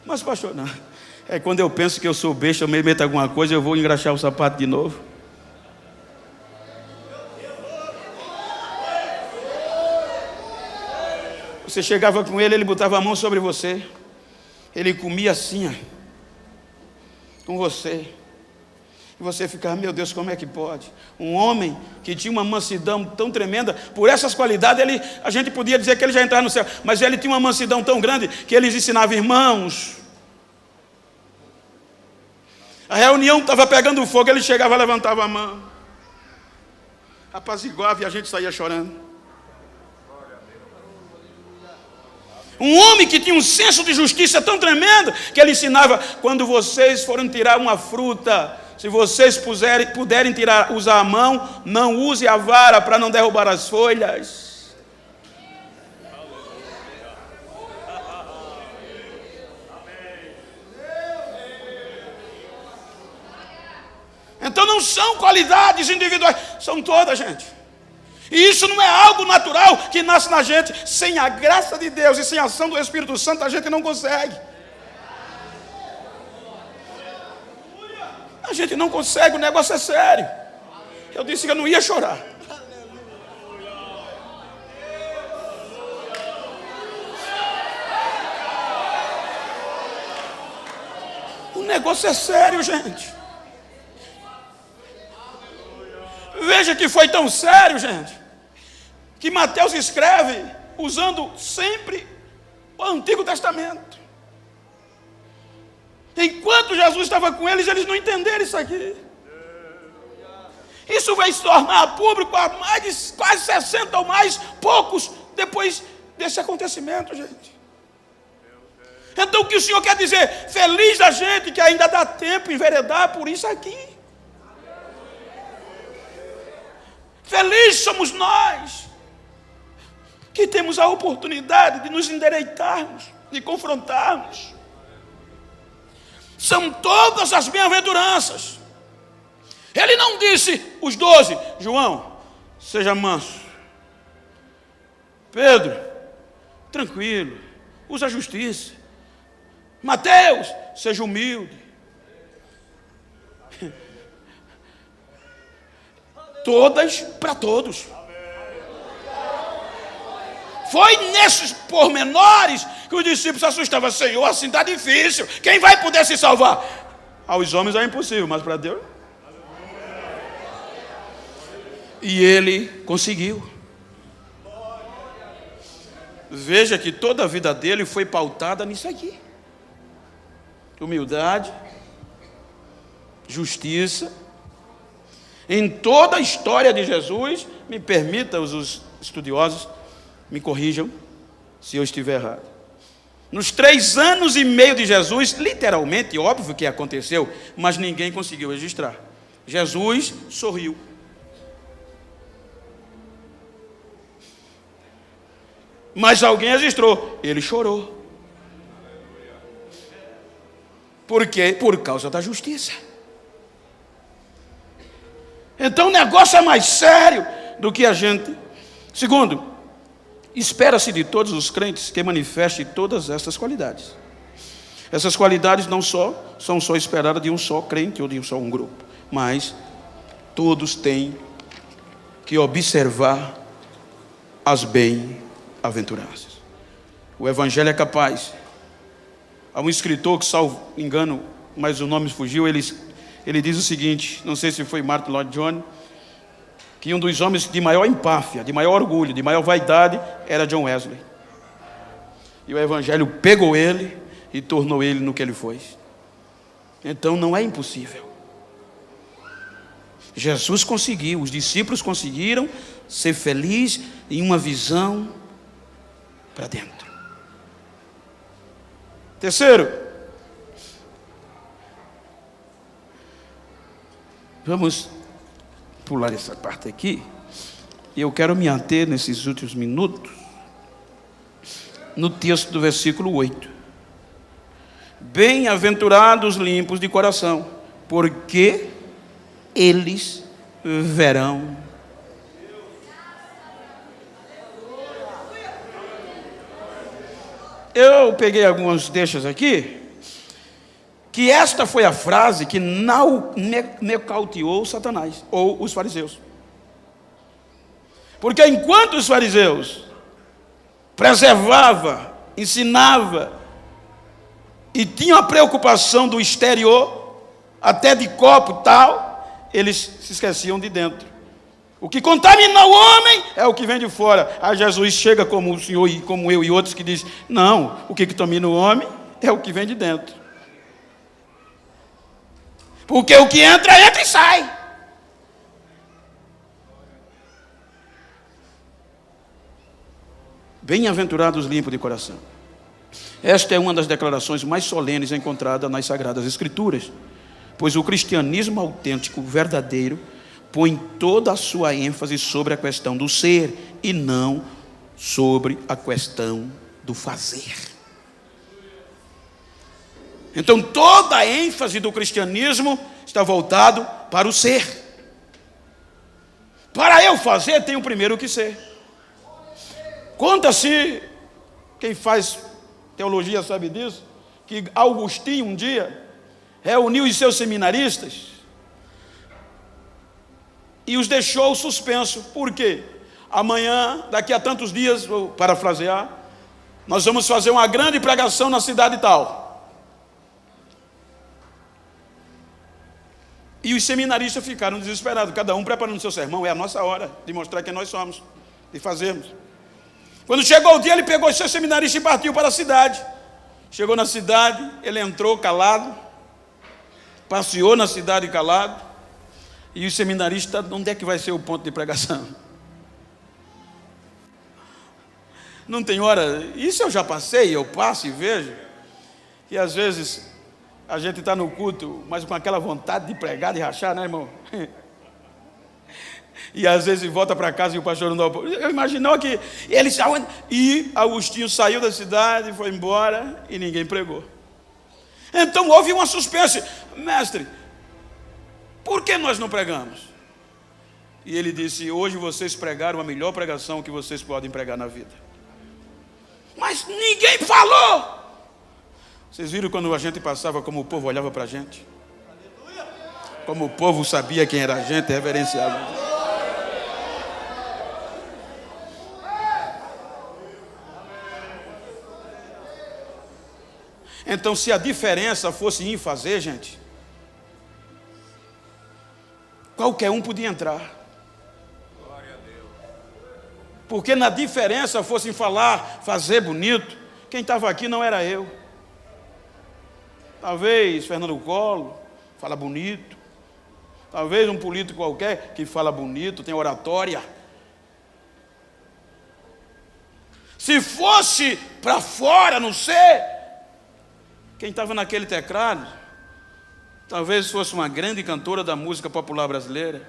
Mas pastor, não. Quando eu penso que eu sou besta, eu me meto alguma coisa, eu vou engraxar o sapato de novo. Você chegava com ele, ele botava a mão sobre você. Ele comia assim, ó, com você. E você ficava, meu Deus, como é que pode? Um homem que tinha uma mansidão tão tremenda, por essas qualidades, a gente podia dizer que ele já entrava no céu, mas ele tinha uma mansidão tão grande que ele ensinava irmãos. A reunião estava pegando fogo, ele chegava, levantava a mão, apaziguava e a gente saía chorando. Um homem que tinha um senso de justiça tão tremendo que ele ensinava: quando vocês forem tirar uma fruta, se vocês puderem usar a mão, não use a vara para não derrubar as folhas. Então não são qualidades individuais, são todas, gente. E isso não é algo natural que nasce na gente. Sem a graça de Deus e sem a ação do Espírito Santo, a gente não consegue. A gente não consegue, o negócio é sério. Eu disse que eu não ia chorar. O negócio é sério, gente. Veja que foi tão sério, gente, que Mateus escreve usando sempre o Antigo Testamento. Enquanto Jesus estava com eles, eles não entenderam isso aqui. Isso vai se tornar público há mais de quase 60 ou mais, poucos, depois desse acontecimento, gente. Então o que o Senhor quer dizer? Feliz a gente que ainda dá tempo em enveredar por isso aqui. Felizes somos nós que temos a oportunidade de nos endireitarmos, de confrontarmos. São todas as bem-aventuranças. Ele não disse os 12, João, seja manso. Pedro, tranquilo, usa a justiça. Mateus, seja humilde. Todas para todos. Foi nesses pormenores que os discípulos se assustavam. Senhor, assim está difícil. Quem vai poder se salvar? Aos homens é impossível, mas para Deus. E ele conseguiu. Veja que toda a vida dele foi pautada nisso aqui: humildade, justiça. Em toda a história de Jesus, me permita, os estudiosos me corrijam se eu estiver errado. Nos 3 anos e meio de Jesus, literalmente, óbvio que aconteceu, mas ninguém conseguiu registrar. Jesus sorriu. Mas alguém registrou, ele chorou. Por quê? Por causa da justiça. Então o negócio é mais sério do que a gente. Segundo, espera-se de todos os crentes que manifestem todas estas qualidades. Essas qualidades não são só esperadas de um só crente ou de um só grupo, mas todos têm que observar as bem-aventuranças. O Evangelho é capaz. Há um escritor que, salvo engano, mas o nome fugiu, ele diz o seguinte, não sei se foi Martin Lloyd Jones, que um dos homens de maior empáfia, de maior orgulho, de maior vaidade, era John Wesley. E o Evangelho pegou ele e tornou ele no que ele foi. Então não é impossível. Jesus conseguiu, os discípulos conseguiram ser felizes em uma visão para dentro. Terceiro, vamos pular essa parte aqui, e eu quero me ater nesses últimos minutos no texto do versículo 8. Bem-aventurados limpos de coração, porque eles verão. Eu peguei algumas deixas aqui, que esta foi a frase que nocauteou Satanás, ou os fariseus. Porque enquanto os fariseus preservavam, ensinavam, e tinham a preocupação do exterior, até de copo e tal, eles se esqueciam de dentro. O que contamina o homem é o que vem de fora. Aí Jesus chega como o senhor e como eu e outros que dizem, não, o que contamina o homem é o que vem de dentro. Porque o que entra e sai. Bem-aventurados limpos de coração. Esta é uma das declarações mais solenes encontradas nas Sagradas Escrituras, pois o cristianismo autêntico, verdadeiro, põe toda a sua ênfase sobre a questão do ser e não sobre a questão do fazer. Então toda a ênfase do cristianismo está voltado para o ser. Para eu fazer, tenho primeiro que ser. Conta-se, quem faz teologia sabe disso, que Agostinho um dia reuniu os seus seminaristas e os deixou suspenso. Por quê? Amanhã, daqui a tantos dias, vou parafrasear, nós vamos fazer uma grande pregação na cidade tal. E os seminaristas ficaram desesperados, cada um preparando o seu sermão. É a nossa hora de mostrar quem nós somos, de fazermos. Quando chegou o dia, ele pegou os seus seminaristas e partiu para a cidade. Chegou na cidade, ele entrou calado, passeou na cidade calado, e os seminaristas, onde é que vai ser o ponto de pregação? Não tem hora, isso eu já passei, eu passo e vejo, que às vezes a gente está no culto, mas com aquela vontade de pregar, de rachar, né, irmão? E às vezes volta para casa e o pastor não dá. Eu imaginou que ele saiu, e Agostinho saiu da cidade, foi embora e ninguém pregou. Então houve uma suspense. Mestre, por que nós não pregamos? E ele disse, hoje vocês pregaram a melhor pregação que vocês podem pregar na vida. Mas ninguém falou. Vocês viram quando a gente passava, como o povo olhava para a gente? Como o povo sabia quem era a gente, reverenciava a gente. Então, se a diferença fosse em fazer, gente, qualquer um podia entrar. Porque na diferença fosse em falar, fazer bonito, quem estava aqui não era eu. Talvez Fernando Collor fala bonito. Talvez um político qualquer que fala bonito, tem oratória. Se fosse para fora, não sei. Quem estava naquele teclado, talvez fosse uma grande cantora da música popular brasileira.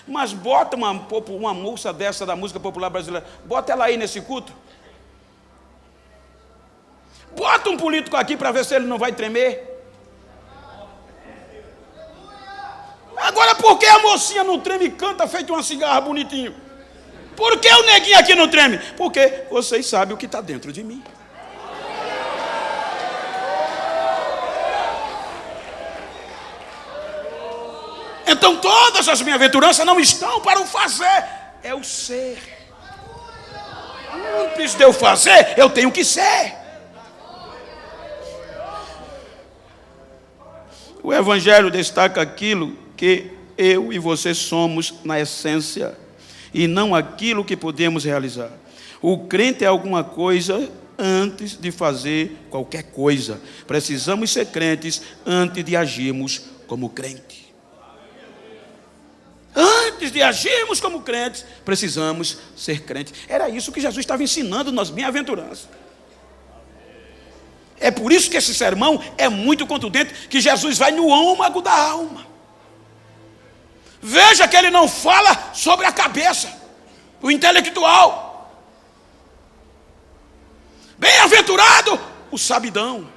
Mas bota uma moça dessa da música popular brasileira, bota ela aí nesse culto. Bota um político aqui para ver se ele não vai tremer. Agora, por que a mocinha não treme e canta feito uma cigarra bonitinho? Por que o neguinho aqui não treme? Porque vocês sabem o que está dentro de mim. Então todas as bem-aventuranças não estão para o fazer, é o ser. Antes de eu fazer, eu tenho que ser. O Evangelho destaca aquilo que eu e você somos na essência, e não aquilo que podemos realizar. O crente é alguma coisa antes de fazer qualquer coisa. Precisamos ser crentes antes de agirmos como crente. antes de agirmos como crentes, precisamos ser crentes. Era isso que Jesus estava ensinando nas bem-aventuranças. É por isso que esse sermão é muito contundente, que Jesus vai no âmago da alma. Veja que ele não fala sobre a cabeça, o intelectual. Bem-aventurado o sabidão.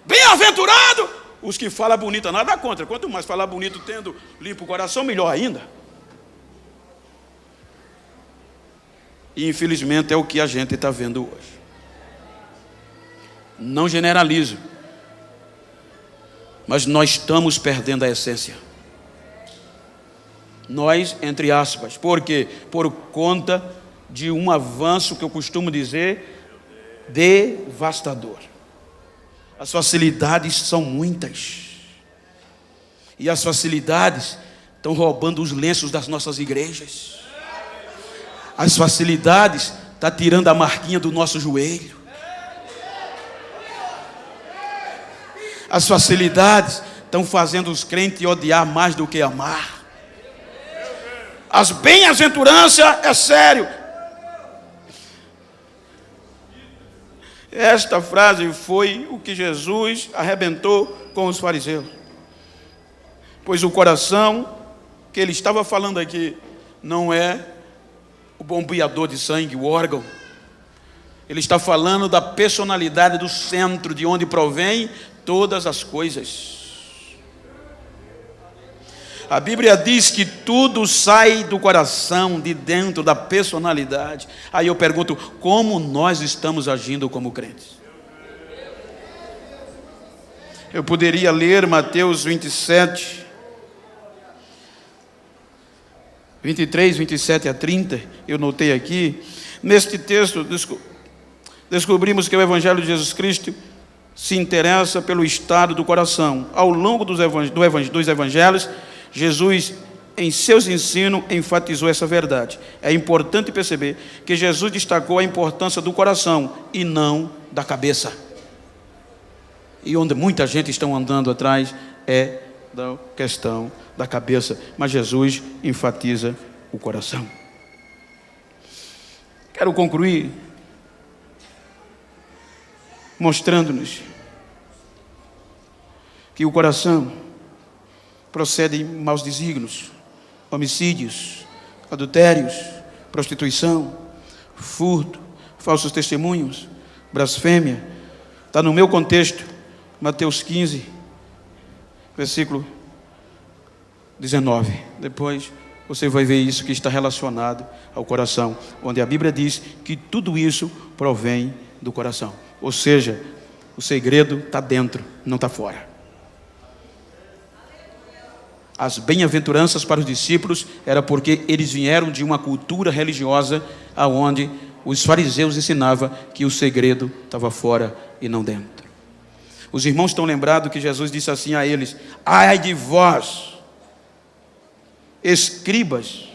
Bem-aventurado os que falam bonito, nada contra. Quanto mais falar bonito tendo limpo o coração, melhor ainda. E infelizmente é o que a gente está vendo hoje. Não generalizo, mas nós estamos perdendo a essência. Nós, entre aspas. Por quê? Por conta de um avanço que eu costumo dizer, devastador. As facilidades são muitas. E as facilidades estão roubando os lenços das nossas igrejas. As facilidades estão tirando a marquinha do nosso joelho. As facilidades estão fazendo os crentes odiar mais do que amar. As bem-aventuranças é sério. Esta frase foi o que Jesus arrebentou com os fariseus. Pois o coração que ele estava falando aqui não é o bombeador de sangue, o órgão. Ele está falando da personalidade do centro, de onde provém todas as coisas. A Bíblia diz que tudo sai do coração, de dentro da personalidade. Aí eu pergunto, como nós estamos agindo como crentes? Eu poderia ler Mateus 27, 23, 27 a 30, eu notei aqui. Neste texto, descobrimos que o Evangelho de Jesus Cristo se interessa pelo estado do coração. Ao longo dos evangelhos, Jesus, em seus ensinos, enfatizou essa verdade. É importante perceber que Jesus destacou a importância do coração e não da cabeça. E onde muita gente está andando atrás é da questão da cabeça, mas Jesus enfatiza o coração. Quero concluir mostrando-nos que o coração procede em maus desígnios, homicídios, adultérios, prostituição, furto, falsos testemunhos, blasfêmia. Está no meu contexto, Mateus 15, versículo 19. Depois você vai ver isso que está relacionado ao coração, onde a Bíblia diz que tudo isso provém do coração. Ou seja, o segredo está dentro, não está fora. As bem-aventuranças para os discípulos era porque eles vieram de uma cultura religiosa aonde os fariseus ensinavam que o segredo estava fora e não dentro. Os irmãos estão lembrados que Jesus disse assim a eles: ai de vós, escribas,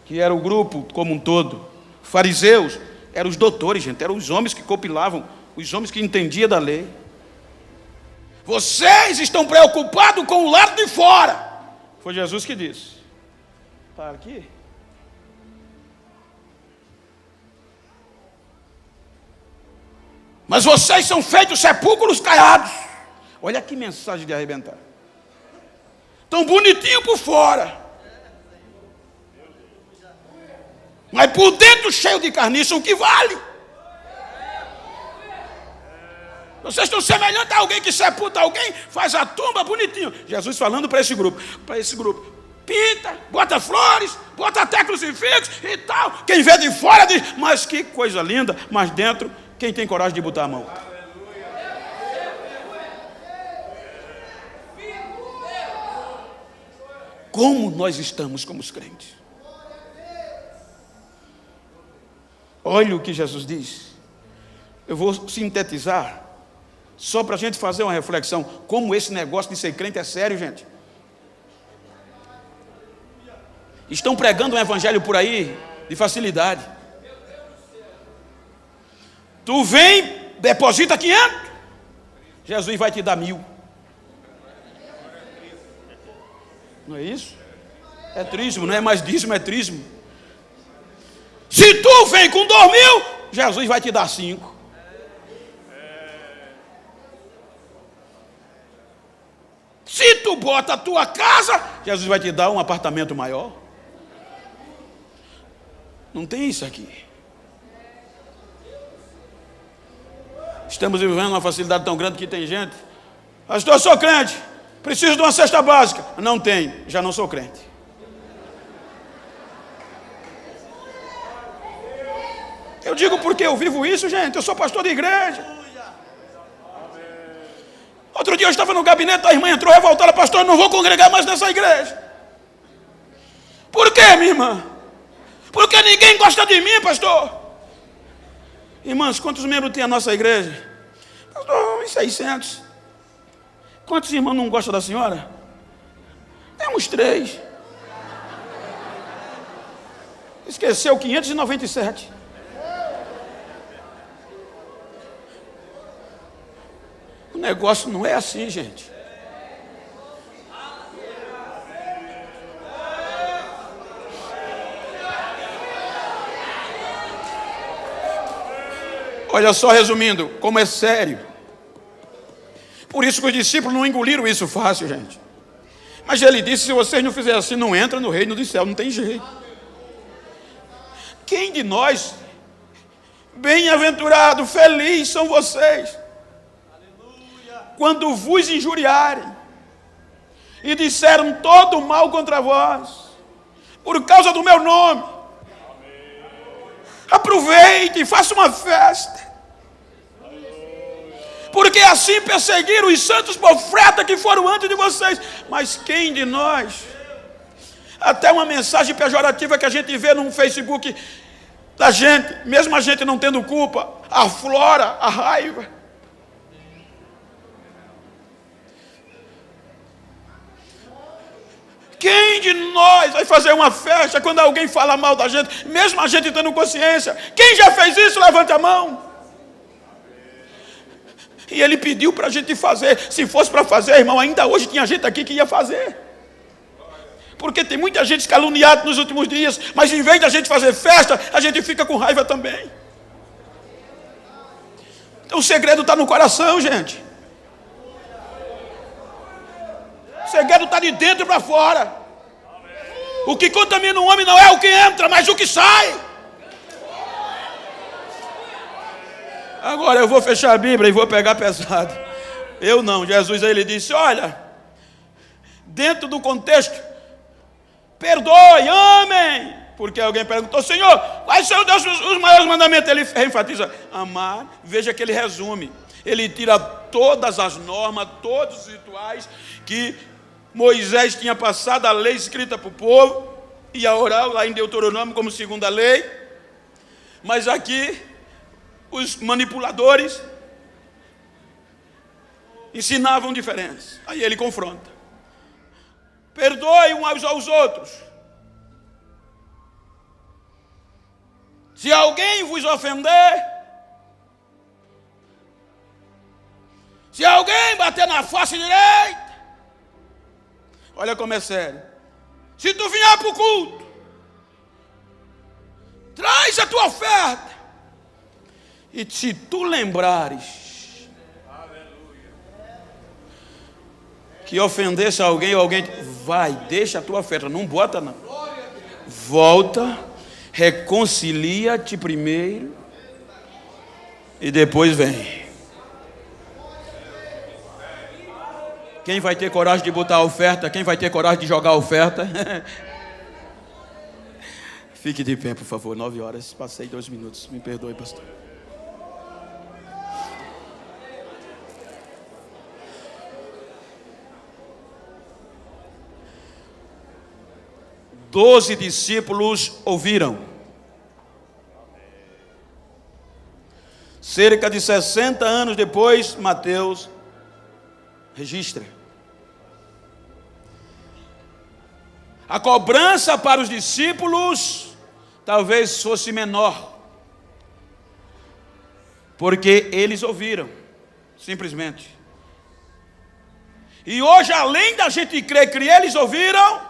que era o grupo como um todo. Fariseus eram os doutores, gente, eram os homens que compilavam, os homens que entendiam da lei. Vocês estão preocupados com o lado de fora. Foi Jesus que disse. Está aqui. Mas vocês são feitos sepulcros caiados. Olha que mensagem de arrebentar. Tão bonitinho por fora, mas por dentro cheio de carniça, o que vale? Vocês estão semelhantes a alguém que sepulta alguém, faz a tumba bonitinho. Jesus falando para esse grupo, pinta, bota flores, bota até crucifixo e tal. Quem vê de fora diz, mas que coisa linda, mas dentro, quem tem coragem de botar a mão? Como nós estamos como os crentes? Olha o que Jesus diz. Eu vou sintetizar, só para a gente fazer uma reflexão, como esse negócio de ser crente é sério, gente. Estão pregando um evangelho por aí, de facilidade. Tu vem, deposita 500, Jesus vai te dar 1000. Não é isso? É trismo, não é mais dízimo, é trismo. Se tu vem com 2.000, Jesus vai te dar 5. Se tu bota a tua casa, Jesus vai te dar um apartamento maior. Não tem isso aqui. Estamos vivendo uma facilidade tão grande que tem gente. Pastor, eu sou crente, preciso de uma cesta básica. Não tem, já não sou crente. Eu digo porque eu vivo isso, gente. Eu sou pastor de igreja. Outro dia eu estava no gabinete, a irmã entrou revoltada: pastor, eu não vou congregar mais nessa igreja. Por quê, minha irmã? Porque ninguém gosta de mim, pastor. Irmãs, quantos membros tem a nossa igreja? Pastor, 600. Quantos irmãos não gostam da senhora? Temos 3. Esqueceu 597. O negócio não é assim, gente. Olha só, resumindo, como é sério. Por isso que os discípulos não engoliram isso fácil, gente. Mas ele disse: se vocês não fizerem assim, não entra no reino do céu, não tem jeito. Quem de nós, bem-aventurado, feliz são vocês, quando vos injuriarem e disseram todo mal contra vós, por causa do meu nome. Aproveite e faça uma festa, porque assim perseguiram os santos profetas que foram antes de vocês. Mas quem de nós, até uma mensagem pejorativa que a gente vê no Facebook da gente, mesmo a gente não tendo culpa, aflora a raiva. Quem de nós vai fazer uma festa quando alguém fala mal da gente, mesmo a gente tendo consciência? Quem já fez isso, levante a mão. E ele pediu para a gente fazer. Se fosse para fazer, irmão, ainda hoje tinha gente aqui que ia fazer. Porque tem muita gente caluniada nos últimos dias, mas em vez de a gente fazer festa, a gente fica com raiva também. Então o segredo está no coração, gente. O segredo está de dentro para fora. O que contamina o homem não é o que entra, mas o que sai. Agora eu vou fechar a Bíblia e vou pegar pesado. Eu não, Jesus, ele disse: olha, dentro do contexto, perdoe, amem. Porque alguém perguntou: Senhor, quais são os maiores mandamentos? Ele enfatiza: amar. Veja que ele resume. Ele tira todas as normas, todos os rituais que Moisés tinha passado, a lei escrita para o povo, e a oral lá em Deuteronômio como segunda lei. Mas aqui os manipuladores ensinavam diferentes. Aí ele confronta: perdoe uns aos outros. Se alguém vos ofender, se alguém bater na face direita, olha como é sério. Se tu vier para o culto, traz a tua oferta. E se tu lembrares que ofendesse alguém, ou alguém, vai, deixa a tua oferta, não bota não. Volta, reconcilia-te primeiro e depois vem. Quem vai ter coragem de botar a oferta? Quem vai ter coragem de jogar a oferta? Fique de pé, por favor. 9 horas, passei 2 minutos. Me perdoe, pastor. Doze discípulos ouviram. Cerca de 60 anos depois, Mateus registra. A cobrança para os discípulos talvez fosse menor, porque eles ouviram, simplesmente. E hoje, além da gente crer que eles ouviram,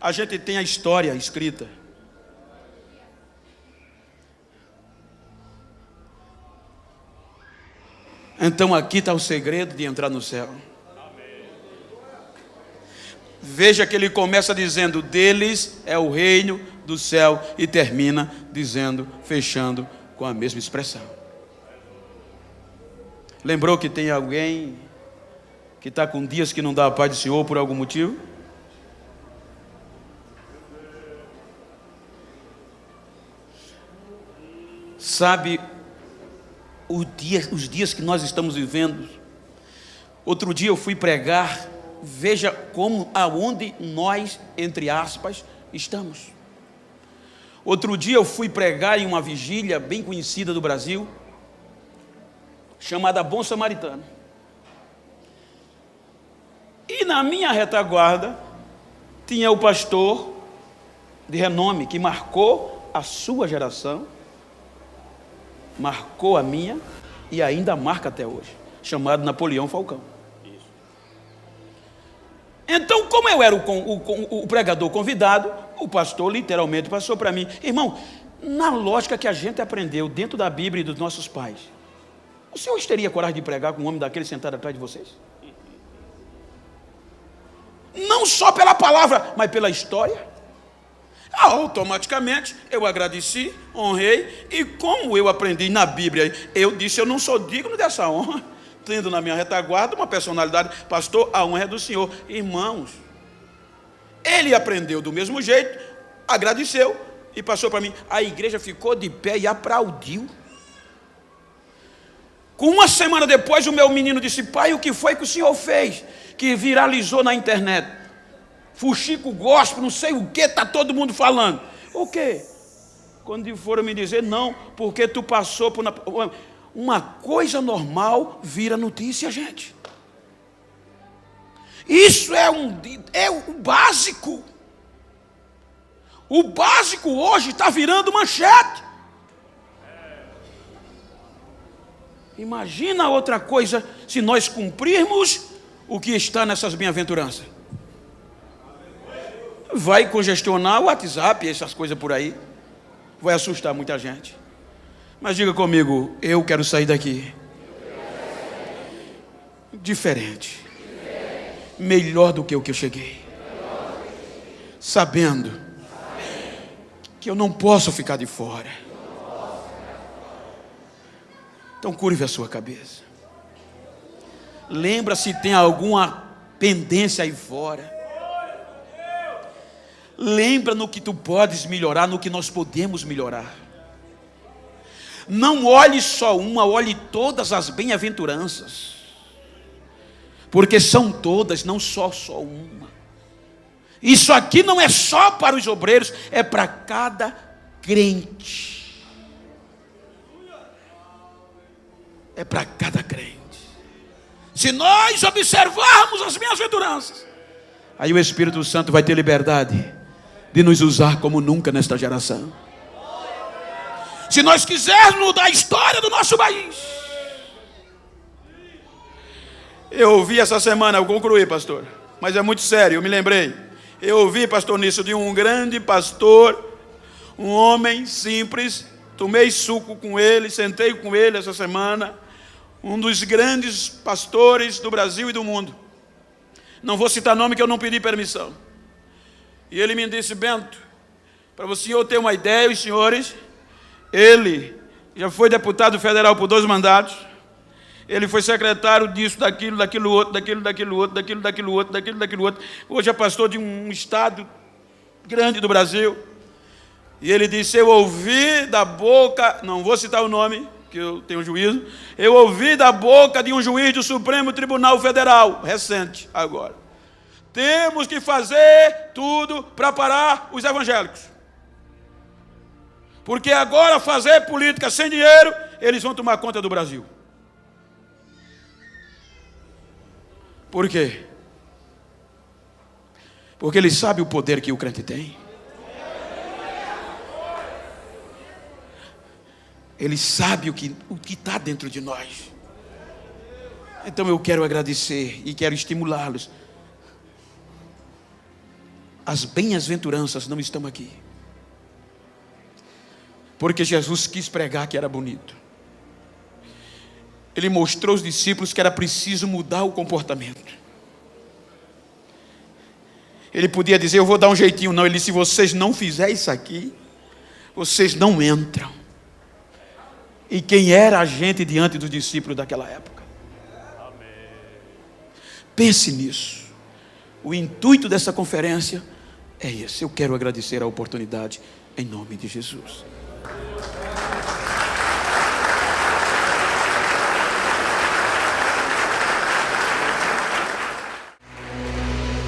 a gente tem a história escrita. Então aqui está o segredo de entrar no céu. Veja que ele começa dizendo: deles é o reino do céu, e termina dizendo, fechando com a mesma expressão. Lembrou que tem alguém que está com dias que não dá a paz do Senhor por algum motivo? Sabe os dias que nós estamos vivendo? Outro dia eu fui pregar, veja como, aonde nós, entre aspas, estamos. Outro dia eu fui pregar em uma vigília bem conhecida do Brasil, chamada Bom Samaritano. E na minha retaguarda tinha o pastor de renome que marcou a sua geração, marcou a minha e ainda marca até hoje, chamado Napoleão Falcão. Então, como eu era o pregador convidado, o pastor literalmente passou para mim: irmão, na lógica que a gente aprendeu dentro da Bíblia e dos nossos pais, o senhor teria coragem de pregar com um homem daquele sentado atrás de vocês? Não só pela palavra, mas pela história. Automaticamente eu agradeci, honrei, e como eu aprendi na Bíblia, eu disse: eu não sou digno dessa honra, tendo na minha retaguarda uma personalidade. Pastor, a honra é do Senhor. Irmãos, ele aprendeu do mesmo jeito, agradeceu e passou para mim. A igreja ficou de pé e aplaudiu. Com uma semana depois, o meu menino disse: pai, o que foi que o senhor fez que viralizou na internet? Fuxico gospel, não sei o que, está todo mundo falando. O quê? Quando foram me dizer: não, porque tu passou por uma coisa normal vira notícia, gente. Isso é o básico. O básico hoje está virando manchete. Imagina outra coisa se nós cumprirmos o que está nessas bem-aventuranças. Vai congestionar o WhatsApp, essas coisas por aí. Vai assustar muita gente. Mas diga comigo: eu quero sair daqui diferente, melhor do que o que eu cheguei, sabendo que eu não posso ficar de fora. Então curve a sua cabeça. Lembra se tem alguma pendência aí fora. Lembra no que tu podes melhorar, no que nós podemos melhorar. Não olhe só uma, olhe todas as bem-aventuranças. Porque são todas, não só uma. Isso aqui não é só para os obreiros, é para cada crente. É para cada crente. Se nós observarmos as bem-aventuranças, aí o Espírito Santo vai ter liberdade de nos usar como nunca nesta geração. Se nós quisermos mudar a história do nosso país. Eu ouvi essa semana, eu concluí, pastor, mas é muito sério, eu me lembrei. Eu ouvi, pastor, nisso de um grande pastor, um homem simples, tomei suco com ele, sentei com ele essa semana, um dos grandes pastores do Brasil e do mundo. Não vou citar nome que eu não pedi permissão. E ele me disse: Bento, para o senhor ter uma ideia, os senhores, ele já foi deputado federal por 2 mandatos, ele foi secretário disso, daquilo outro. Hoje é pastor de um estado grande do Brasil. E ele disse: eu ouvi da boca, não vou citar o nome, que eu tenho juízo, eu ouvi da boca de um juiz do Supremo Tribunal Federal, recente agora: temos que fazer tudo para parar os evangélicos. Porque agora fazer política sem dinheiro, eles vão tomar conta do Brasil. Por quê? Porque ele sabe o poder que o crente tem. Ele sabe o que está dentro de nós. Então eu quero agradecer e quero estimulá-los. As bem-aventuranças não estão aqui, porque Jesus quis pregar que era bonito. Ele mostrou aos discípulos que era preciso mudar o comportamento. Ele podia dizer, eu vou dar um jeitinho. Não, ele disse, se vocês não fizerem isso aqui, vocês não entram. E quem era a gente diante dos discípulos daquela época? Pense nisso. O intuito dessa conferência é esse. Eu quero agradecer a oportunidade em nome de Jesus.